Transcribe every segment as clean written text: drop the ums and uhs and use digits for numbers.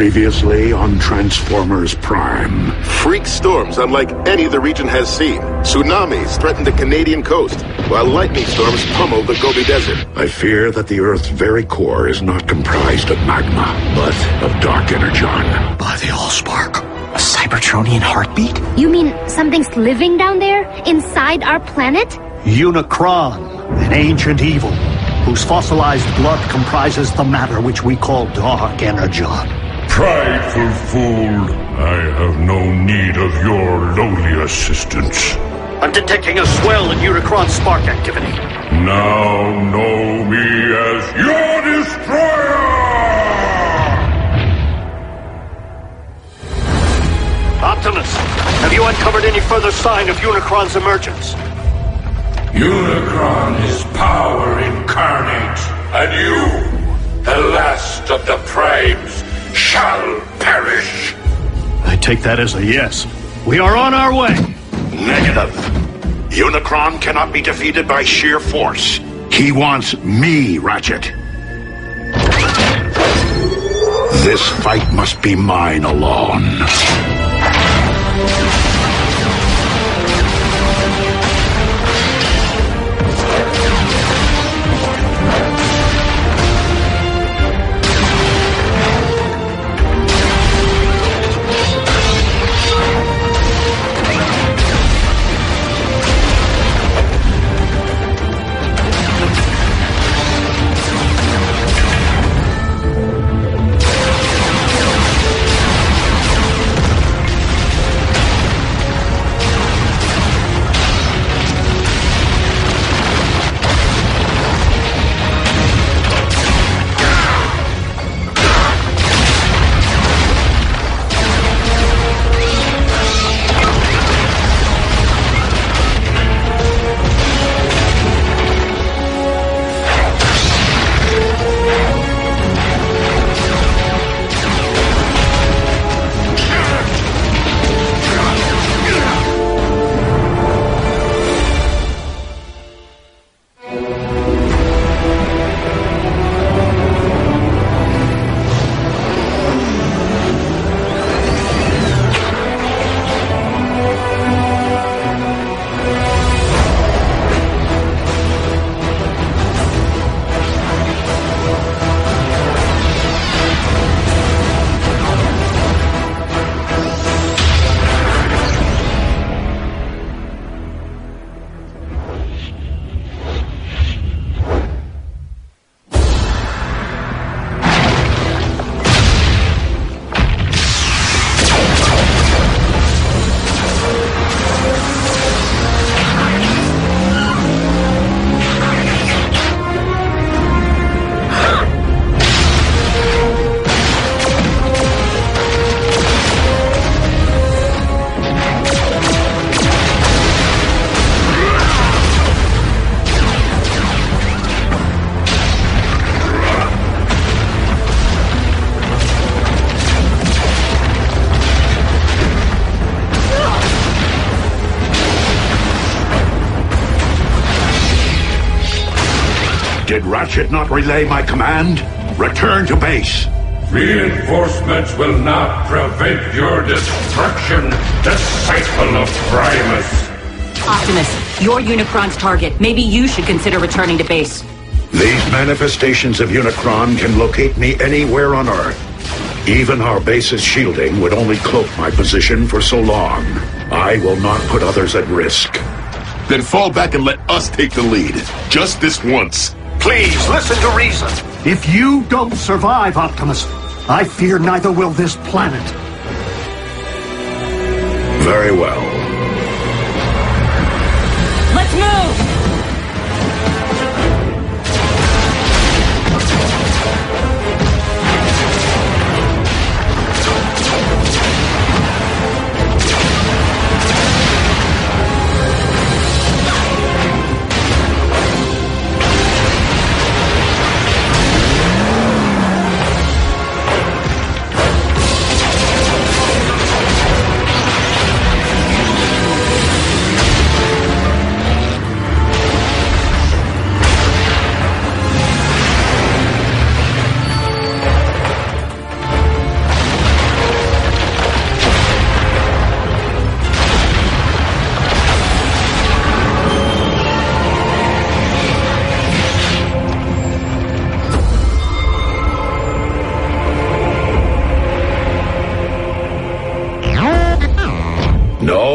Previously on Transformers Prime. Freak storms unlike any the region has seen. Tsunamis threaten the Canadian coast, while lightning storms pummel the Gobi Desert. I fear that the Earth's very core is not comprised of magma, but of dark energon. By the Allspark. A Cybertronian heartbeat? You mean something's living down there, inside our planet? Unicron, an ancient evil, whose fossilized blood comprises the matter which we call dark energon. Prideful fool, I have no need of your lowly assistance. I'm detecting a swell in Unicron spark activity. Now know me as your destroyer! Optimus, have you uncovered any further sign of Unicron's emergence? Unicron is power incarnate, and you, the last of the Primes, shall perish. I take that as a yes. We are on our way. Negative. Unicron cannot be defeated by sheer force. He wants me, Ratchet. This fight must be mine alone. Did Ratchet not relay my command? Return to base. Reinforcements will not prevent your destruction, disciple of Primus. Optimus, you're Unicron's target. Maybe you should consider returning to base. These manifestations of Unicron can locate me anywhere on Earth. Even our base's shielding would only cloak my position for so long. I will not put others at risk. Then fall back and let us take the lead. Just this once. Please, listen to reason. If you don't survive, Optimus, I fear neither will this planet. Very well. Let's move!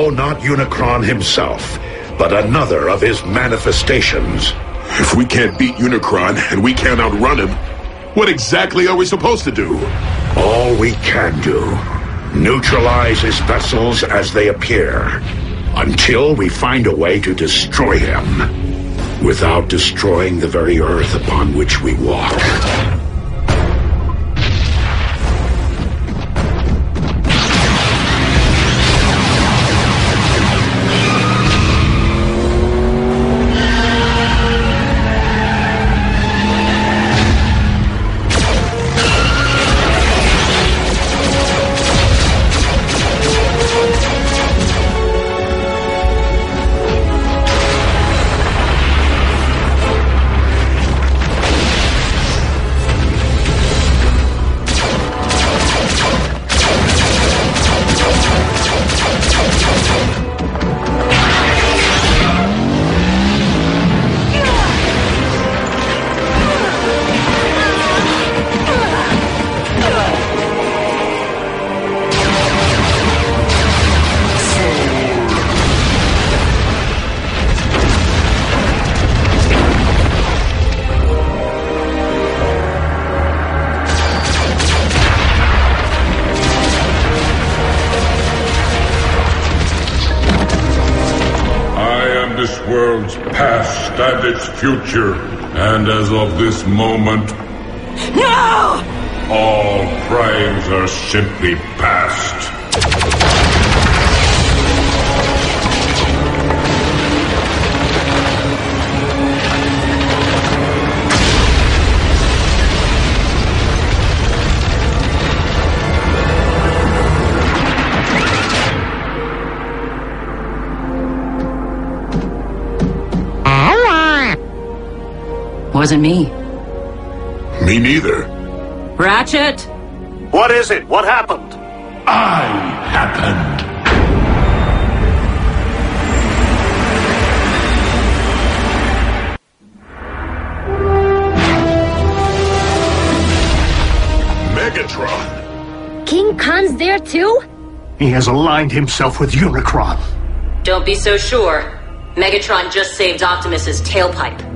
No, not Unicron himself, but another of his manifestations. If we can't beat Unicron and we can't outrun him, what exactly are we supposed to do? All we can do. Neutralize his vessels as they appear, until we find a way to destroy him, without destroying the very earth upon which we walk. This world's past and its future, and as of this moment, No! all primes are simply past. Wasn't me. Me neither. Ratchet? What is it? What happened? I happened. Megatron! King Khan's there too? He has aligned himself with Unicron. Don't be so sure. Megatron just saved Optimus's tailpipe.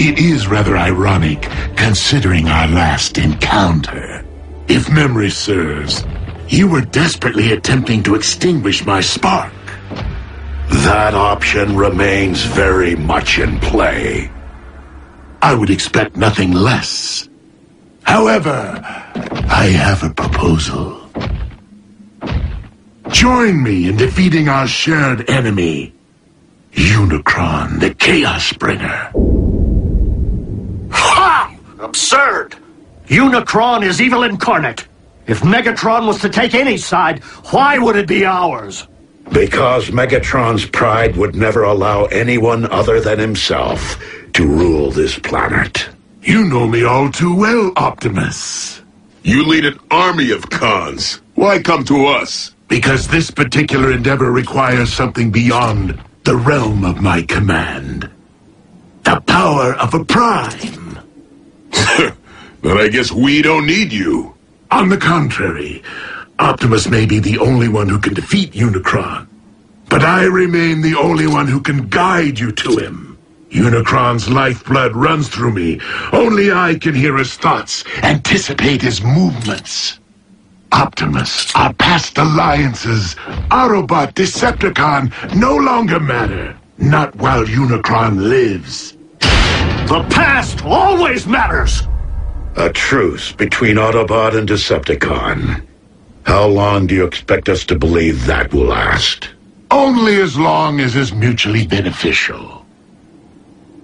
It is rather ironic, considering our last encounter. If memory serves, you were desperately attempting to extinguish my spark. That option remains very much in play. I would expect nothing less. However, I have a proposal. Join me in defeating our shared enemy, Unicron, the Chaos Bringer. Ha! Absurd! Unicron is evil incarnate. If Megatron was to take any side, why would it be ours? Because Megatron's pride would never allow anyone other than himself to rule this planet. You know me all too well, Optimus. You lead an army of Khans. Why come to us? Because this particular endeavor requires something beyond the realm of my command. The power of a prime. Then I guess we don't need you. On the contrary, Optimus may be the only one who can defeat Unicron. But I remain the only one who can guide you to him. Unicron's lifeblood runs through me. Only I can hear his thoughts, anticipate his movements. Optimus, our past alliances, Autobot, Decepticon, no longer matter. Not while Unicron lives. The past always matters! A truce between Autobot and Decepticon. How long do you expect us to believe that will last? Only as long as is mutually beneficial.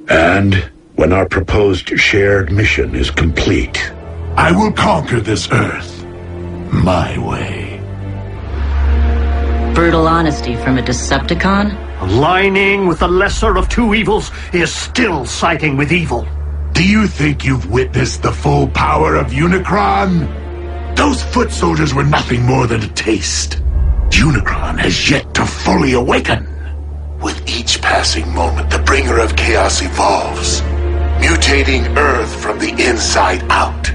And when our proposed shared mission is complete, I will conquer this Earth my way. Brutal honesty from a Decepticon? Aligning with the lesser of two evils is still siding with evil. Do you think you've witnessed the full power of Unicron? Those foot soldiers were nothing more than a taste. Unicron has yet to fully awaken. With each passing moment, the bringer of chaos evolves, mutating Earth from the inside out.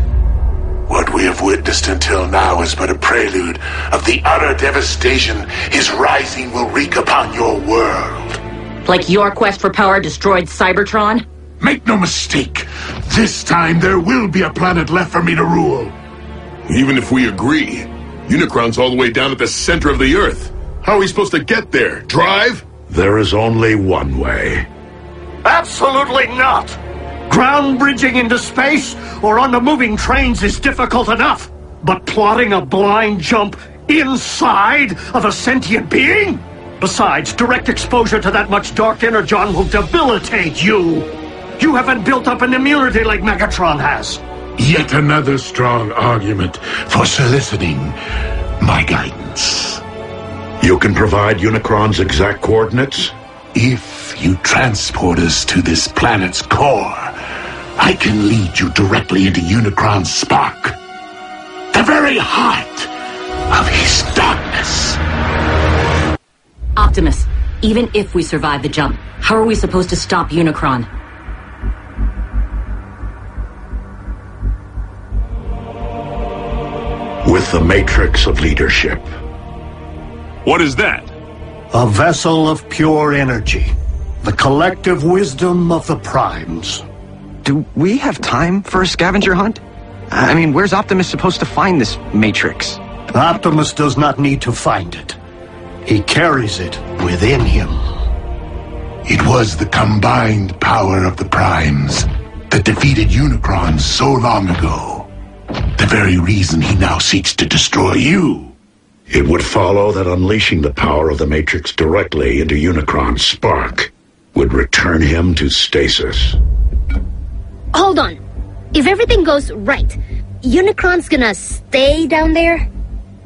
What we have witnessed until now is but a prelude of the utter devastation his rising will wreak upon your world. Like your quest for power destroyed Cybertron? Make no mistake, this time there will be a planet left for me to rule. Even if we agree, Unicron's all the way down at the center of the Earth. How are we supposed to get there? Drive? There is only one way. Absolutely not! Ground bridging into space or on the moving trains is difficult enough. But plotting a blind jump inside of a sentient being? Besides, direct exposure to that much dark energon will debilitate you. You haven't built up an immunity like Megatron has. Yet another strong argument for soliciting my guidance. You can provide Unicron's exact coordinates? If you transport us to this planet's core, I can lead you directly into Unicron's spark. The very heart of his darkness. Optimus, even if we survive the jump, how are we supposed to stop Unicron? With the Matrix of Leadership. What is that? A vessel of pure energy. The collective wisdom of the Primes. Do we have time for a scavenger hunt? I mean, where's Optimus supposed to find this Matrix? Optimus does not need to find it. He carries it within him. It was the combined power of the Primes that defeated Unicron so long ago. The very reason he now seeks to destroy you. It would follow that unleashing the power of the Matrix directly into Unicron's spark would return him to stasis. Hold on. If everything goes right, Unicron's gonna stay down there?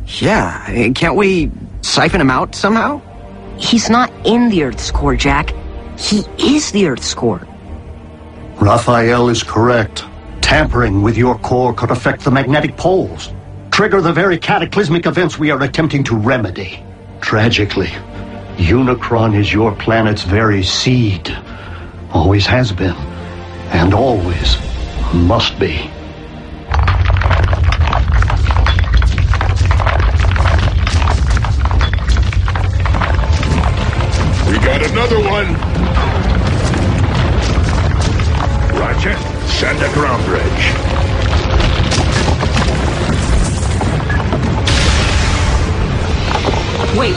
Yeah, can't we siphon him out somehow? He's not in the Earth's core, Jack. He is the Earth's core. Raphael is correct. Tampering with your core could affect the magnetic poles, trigger the very cataclysmic events we are attempting to remedy. Tragically, Unicron is your planet's very seed. Always has been, and always must be. We got another one! Roger. Send a ground bridge. Wait,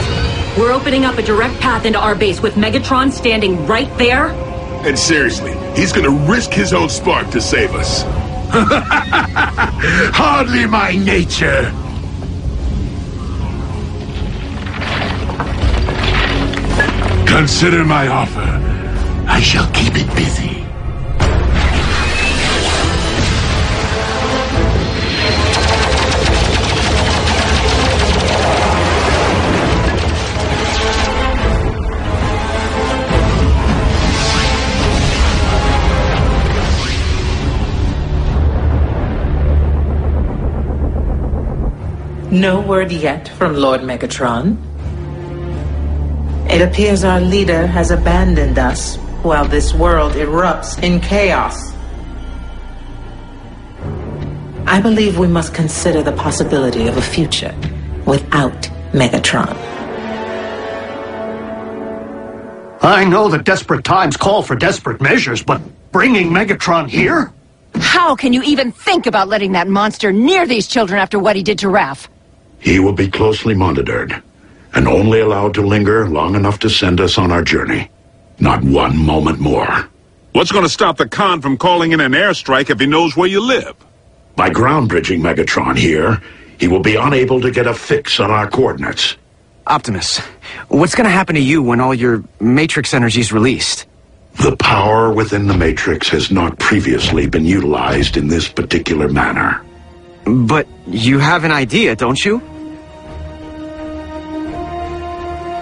we're opening up a direct path into our base with Megatron standing right there? And seriously, he's gonna risk his own spark to save us. Hardly my nature. Consider my offer. I shall keep it busy. No word yet from Lord Megatron. It appears our leader has abandoned us while this world erupts in chaos. I believe we must consider the possibility of a future without Megatron. I know that desperate times call for desperate measures, but bringing Megatron here? How can you even think about letting that monster near these children after what he did to Raph? He will be closely monitored, and only allowed to linger long enough to send us on our journey. Not one moment more. What's going to stop the Khan from calling in an airstrike if he knows where you live? By ground bridging Megatron here, he will be unable to get a fix on our coordinates. Optimus, what's going to happen to you when all your Matrix energy's released? The power within the Matrix has not previously been utilized in this particular manner. But you have an idea, don't you?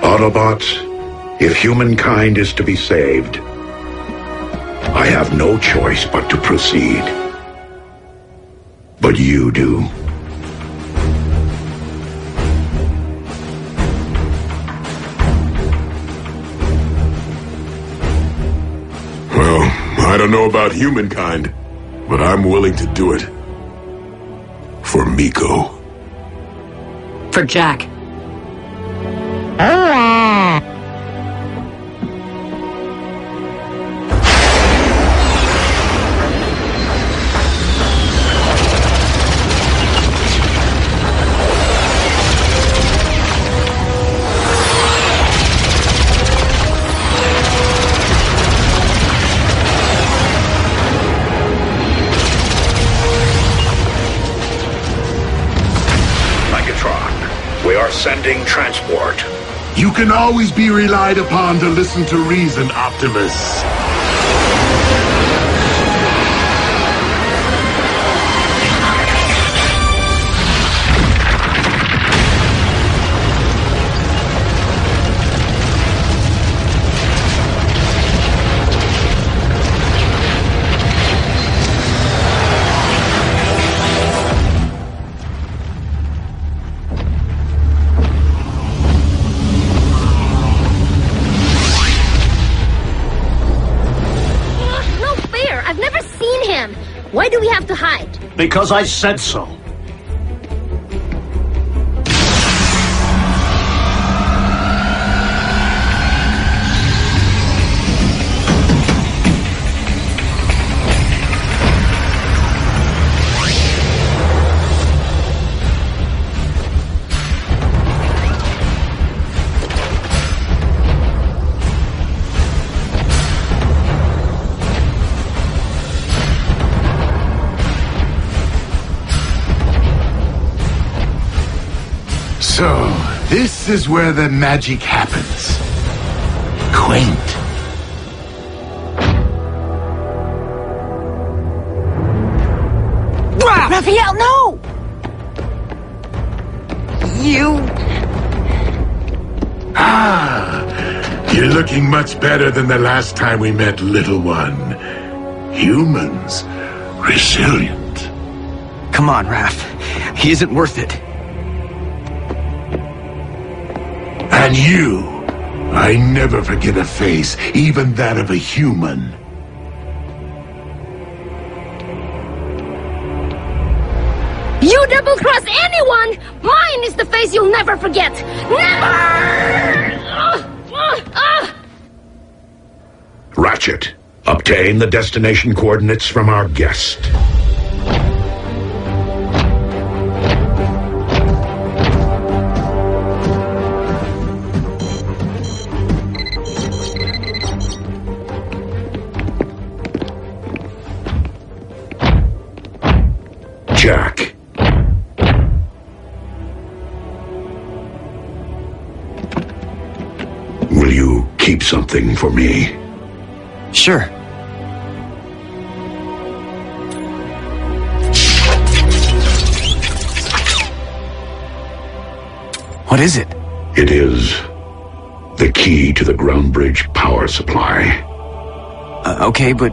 Autobots, if humankind is to be saved, I have no choice but to proceed. But you do. Well, I don't know about humankind, but I'm willing to do it. For Miko. For Jack. Sending transport. You can always be relied upon to listen to reason, Optimus. Why do we have to hide? Because I said so. So, this is where the magic happens. Quaint. Raphael, no! You... You're looking much better than the last time we met, little one. Humans. Resilient. Come on, Raph. He isn't worth it. And you, I never forget a face, even that of a human. You double-cross anyone! Mine is the face you'll never forget! Never! Ratchet, obtain the destination coordinates from our guest. Jack. Will you keep something for me? Sure. What is it? It is the key to the ground bridge power supply. Okay, but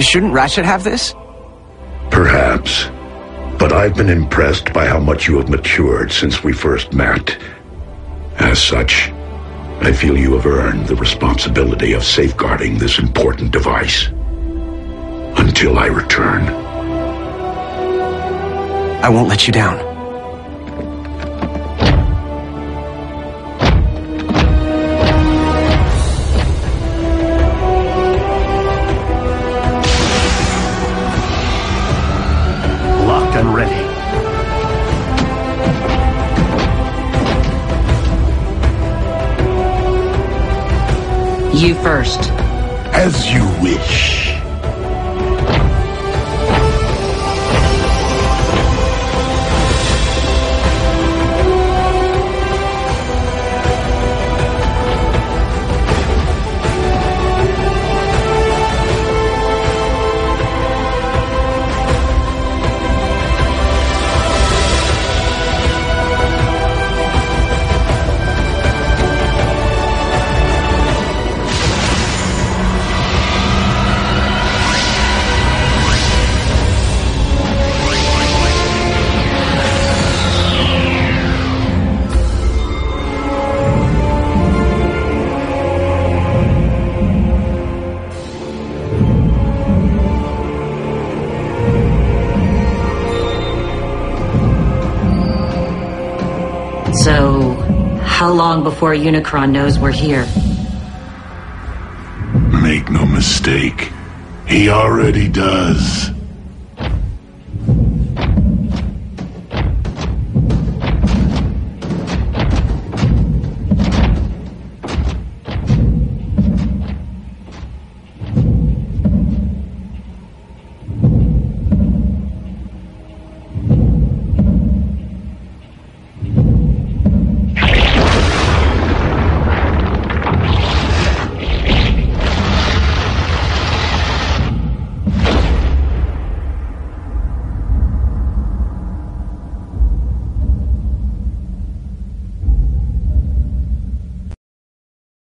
shouldn't Ratchet have this? Perhaps. But I've been impressed by how much you have matured since we first met. As such, I feel you have earned the responsibility of safeguarding this important device. Until I return. I won't let you down. Locked and ready. You first. As you wish. So, how long before Unicron knows we're here? Make no mistake, he already does.